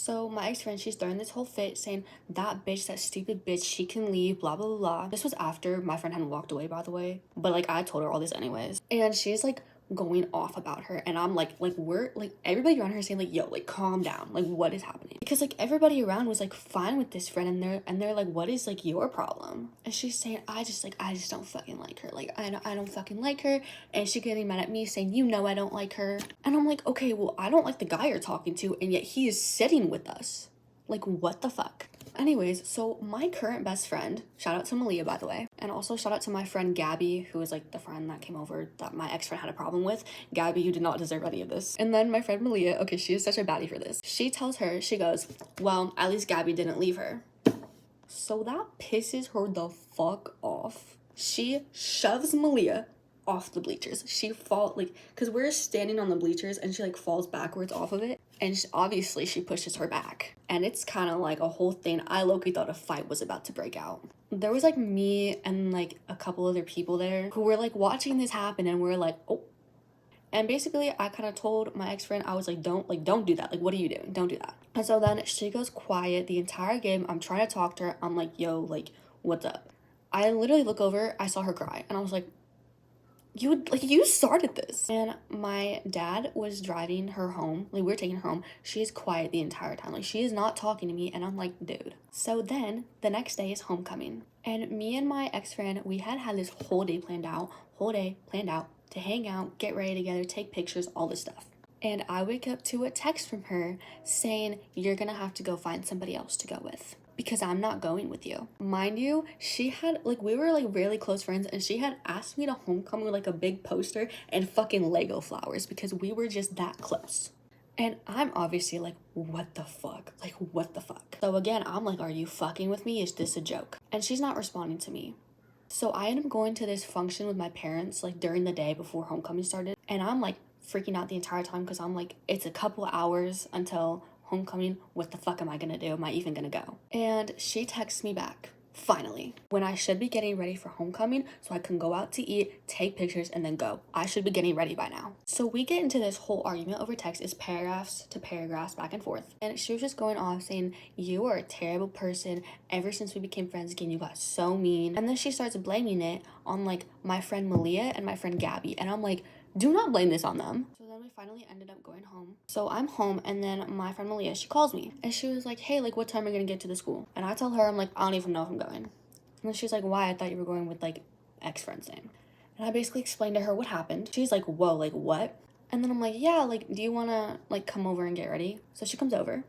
So my ex-friend, she's throwing this whole fit saying that bitch, that stupid bitch, she can leave, blah, blah, blah, blah. This was after my friend had walked away, by the way. But like, I told her all this anyways. And she's like going off about her, and I'm like we're like, everybody around her saying like, yo, like calm down, like what is happening? Because like everybody around was like fine with this friend, and they're like, what is like your problem? And she's saying, I just don't fucking like her, like I don't fucking like her. And she getting mad at me saying, you know I don't like her. And I'm like, okay, well, I don't like the guy you're talking to, and yet he is sitting with us. Like, what the fuck? Anyways, so my current best friend, shout out to Malia, by the way, and also shout out to my friend Gabby, who is like the friend that came over that my ex-friend had a problem with. Gabby, you did not deserve any of this. And then my friend Malia, okay, she is such a baddie for this. She tells her, she goes, well, at least Gabby didn't leave her. So that pisses her the fuck off. She shoves Malia off the bleachers. She like, because we're standing on the bleachers, and she like falls backwards off of it, and obviously she pushes her back, and it's kind of like a whole thing. I low-key thought a fight was about to break out. There was like me and like a couple other people there who were like watching this happen, and we're like, oh. And basically I kind of told my ex-friend, I was like, don't do that, like what are you doing, don't do that. And so then she goes quiet the entire game. I'm trying to talk to her, I'm like, yo, like what's up? I literally look over, I saw her cry, and I was like, you started this. And my dad was driving her home, like we were taking her home. She's quiet the entire time, like she is not talking to me, and I'm like, dude. So then the next day is homecoming, and me and my ex-friend, we had this whole day planned out to hang out, get ready together, take pictures, all this stuff. And I wake up to a text from her saying, you're gonna have to go find somebody else to go with, because I'm not going with you. Mind you, she had, like, we were, like, really close friends, and she had asked me to homecoming with, like, a big poster and fucking Lego flowers, because we were just that close. And I'm obviously like, what the fuck? Like, what the fuck? So again, I'm like, are you fucking with me? Is this a joke? And she's not responding to me. So I end up going to this function with my parents, like, during the day before homecoming started, and I'm, like, freaking out the entire time, because I'm like, it's a couple hours until homecoming. What the fuck am I gonna do? Am I even gonna go? And she texts me back, finally, when I should be getting ready for homecoming so I can go out to eat, take pictures, and then go. I should be getting ready by now. So we get into this whole argument over text. It's paragraphs to paragraphs back and forth, and she was just going off saying, you are a terrible person. Ever since we became friends again, you got so mean. And then she starts blaming it on like my friend Malia and my friend Gabby, and I'm like, do not blame this on them. So then we finally ended up going home. So I'm home, and then my friend Malia, she calls me, and she was like, hey, like what time are you gonna get to the school? And I tell her, I'm like, I don't even know if I'm going. And then she's like, why? I thought you were going with like ex-friend's name. And I basically explained to her what happened. She's like, whoa, like what? And then I'm like, yeah, like do you wanna like come over and get ready? So she comes over,